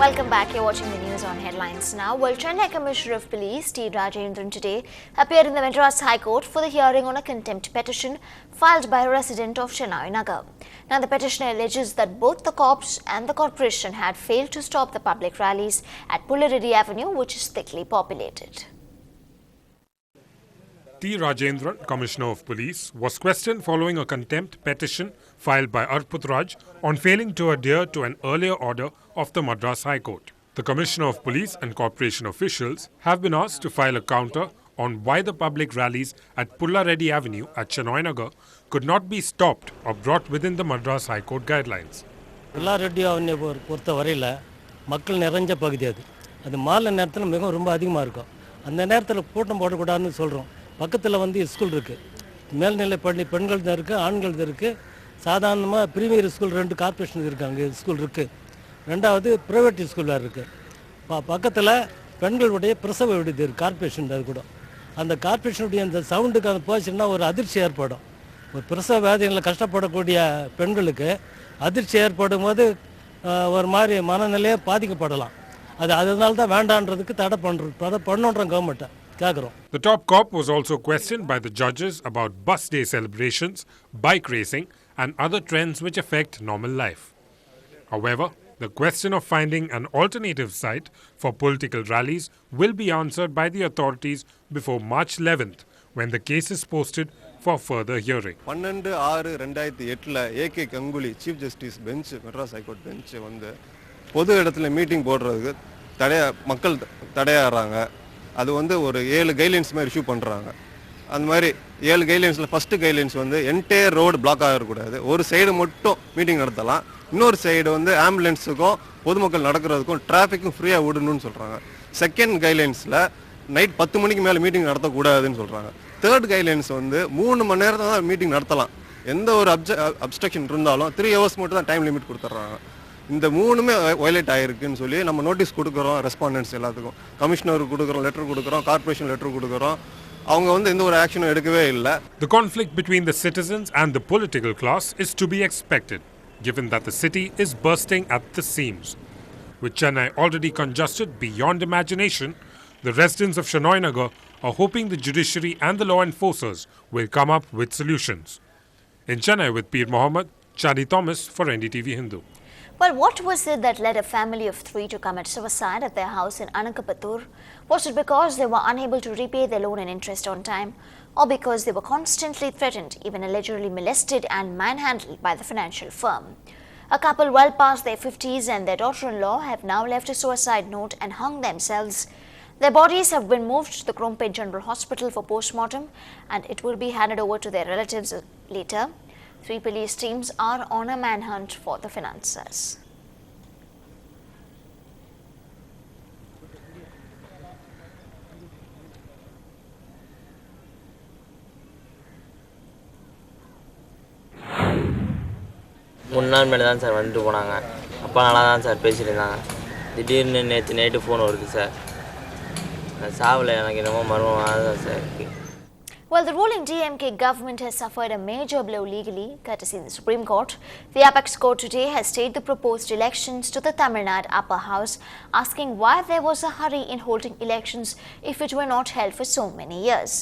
Welcome back. You're watching the news on Headlines now. Well, Chennai Commissioner of Police Ndtv-Hindu today appeared in the Madras High Court for the hearing on a contempt petition filed by a resident of Chennai Nagar. Now, the petitioner alleges that both the cops and the corporation had failed to stop the public rallies at Pullareddy Avenue, which is thickly populated. T. Rajendran, Commissioner of Police, was questioned following a contempt petition filed by Arput Raj on failing to adhere to an earlier order of the Madras High Court. The Commissioner of Police and corporation officials have been asked to file a counter on why the public rallies at Pullareddy Avenue at Chennai Nagar could not be stopped or brought within the Madras High Court guidelines. Pullareddy Avenue பொறுத்த வரையில மக்கள் நிறைஞ்ச பகுதி அது மாலை நேரத்துல மிகவும் ரொம்ப அதிகமா இருக்கும். அந்த நேரத்துல கூட்டம் போடக்கூடாதுன்னு சொல்றோம். பக்கத்துல வந்து ஸ்கூல் இருக்கு. மேல்நிலை பள்ளி பெண்கள் இருக்கு, ஆண்கள் இருக்கு. சாதாரணமா பிரீமியர் ஸ்கூல் ரெண்டு கார்ப்பரேஷன் இருக்காங்க. ஸ்கூல் இருக்கு. ரெண்டாவது பிரைவேட் ஸ்கூல் இருக்கு. பக்கத்துல பெண்களுடைய பிரசவ விடுதி இருக்கு கார்ப்பரேஷன் அது கூட. அந்த கார்ப்பரேஷனுடைய அந்த சவுண்டுக்கு அது போச்சுன்னா ஒரு அதிர்ச்சி ஏற்படும். ஒரு பிரசவ வேதனையில கஷ்டப்படக்கூடிய பெண்களுக்கு அதிர்ச்சி ஏற்படும்போது ஒரு மாதிரி மனநிலையே பாதிக்கப்படலாம். அதனால தான் வேண்டான்றதுக்கு தடை பண்ணணும்ன்ற government. The top cop was also questioned by the judges about bus day celebrations, bike racing and other trends which affect normal life. However, the question of finding an alternative site for political rallies will be answered by the authorities before March 11th, when the case is posted for further hearing. 12/6/2008 AK Ganguly Chief Justice bench Madras High Court bench வந்து பொது இடத்துல meeting போடுறதுக்கு மக்கள் தடையாறாங்க. அது வந்து ஒரு 7 guidelines மாதிரி issue பண்ணுறாங்க. அந்த மாதிரி 7 கைட்லைன்ஸில் ஃபஸ்ட்டு கைட்லைன்ஸ் வந்து என்டையர் ரோடு பிளாக் ஆகக்கூடாது, ஒரு சைடு மட்டும் மீட்டிங் நடத்தலாம், இன்னொரு சைடு வந்து ஆம்புலன்ஸுக்கும் பொதுமக்கள் நடக்கிறதுக்கும் டிராஃபிக்கும் ஃப்ரீயாக விடணும்னு சொல்கிறாங்க. செகண்ட் கைட்லைன்ஸில் நைட் 10 மணிக்கு மேலே மீட்டிங் நடத்தக்கூடாதுன்னு சொல்கிறாங்க. தேர்ட் கைட்லைன்ஸ் வந்து 3 மணி நேரத்தில் தான் மீட்டிங் நடத்தலாம், எந்த ஒரு அப்ஸ்ட்ரக்ஷன் இருந்தாலும் 3 ஹவர்ஸ் மட்டும் தான் டைம் லிமிட் கொடுத்துட்றாங்க. இந்த மூணுமே வயலேட் ஆகிருக்குன்னு சொல்லி நம்ம நோட்டீஸ் கொடுக்குறோம் ரெஸ்பாண்டன்ஸ் எல்லாத்துக்கும். கமிஷனருக்கு கொடுக்குறோம், லெட்டர் கொடுக்குறோம், கார்ப்பரேஷன் லெட்டர் கொடுக்குறோம். அவங்க வந்து எந்த ஒரு ஆக்ஷனும் எடுக்கவே இல்லை. The conflict between the citizens and the political class is to be expected, given that the city is bursting at the seams. With Chennai already congested beyond imagination, the residents of Chennai Nagar are hoping the judiciary and the law enforcers will come up with solutions. In Chennai with Peer Mohammed, Chadi Thomas for NDTV-Hindu. Well, what was it that led a family of 3 to commit suicide at their house in Anakapattur? Was it because they were unable to repay their loan and interest on time, or because they were constantly threatened, even allegedly molested and manhandled by the financial firm? A couple well past their 50s and their daughter-in-law have now left a suicide note and hung themselves. Their bodies have been moved to the Krompet General Hospital for postmortem, and it will be handed over to their relatives later. 3 police teams are on a manhunt for the financiers. மூணு நாள் மேலே தான் sir வந்துட்டு போனாங்க. அப்பா நல்லா தான் sir பேசிட்டு இருந்தாங்க. திடீர்னு நேற்று நைட்டு ஃபோன் வருது சார். சாவில் எனக்கு என்னமோ மர்மமாக தான் சார் இருக்குது. Well, the ruling DMK government has suffered a major blow legally, courtesy the Supreme Court. The Apex Court today has stayed the proposed elections to the Tamil Nadu Upper House, asking why there was a hurry in holding elections if it were not held for so many years.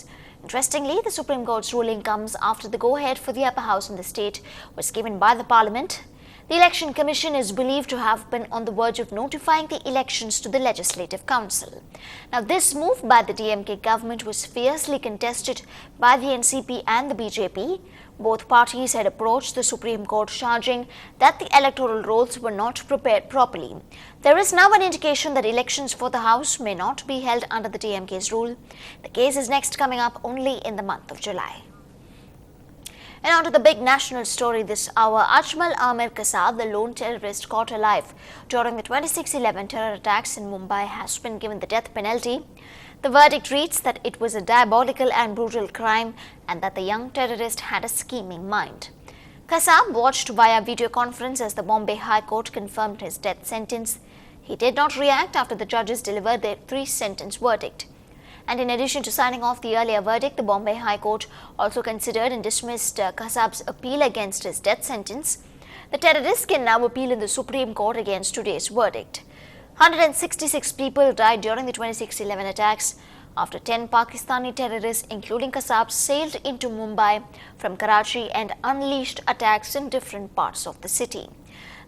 Interestingly, the Supreme Court's ruling comes after the go-ahead for the Upper House in the state was given by the Parliament. The Election Commission is believed to have been on the verge of notifying the elections to the Legislative Council. Now, this move by the DMK government was fiercely contested by the NCP and the BJP. Both parties had approached the Supreme Court charging that the electoral rolls were not prepared properly. There is now an indication that elections for the House may not be held under the DMK's rule. The case is next coming up only in the month of July. And on to the big national story this hour. Ajmal Amir Kasab, the lone terrorist caught alive during the 26/11 terror attacks in Mumbai, has been given the death penalty. The verdict reads that it was a diabolical and brutal crime and that the young terrorist had a scheming mind. Kasab watched via video conference as the Bombay High Court confirmed his death sentence. He did not react after the judges delivered their 3-sentence verdict. And in addition to signing off the earlier verdict, the Bombay High Court also considered and dismissed Kasab's appeal against his death sentence. The terrorist can now appeal in the Supreme Court against today's verdict. 166 people died during the 26/11 attacks after 10 Pakistani terrorists, including Kasab, sailed into Mumbai from Karachi and unleashed attacks in different parts of the city.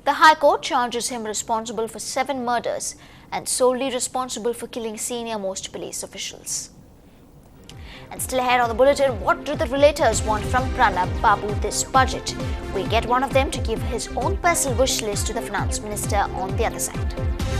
The High Court charges him responsible for 7 murders and solely responsible for killing senior-most police officials. And still ahead on the bulletin, what do the relators want from Pranab Babu this budget? We get one of them to give his own personal wish list to the finance minister on the other side.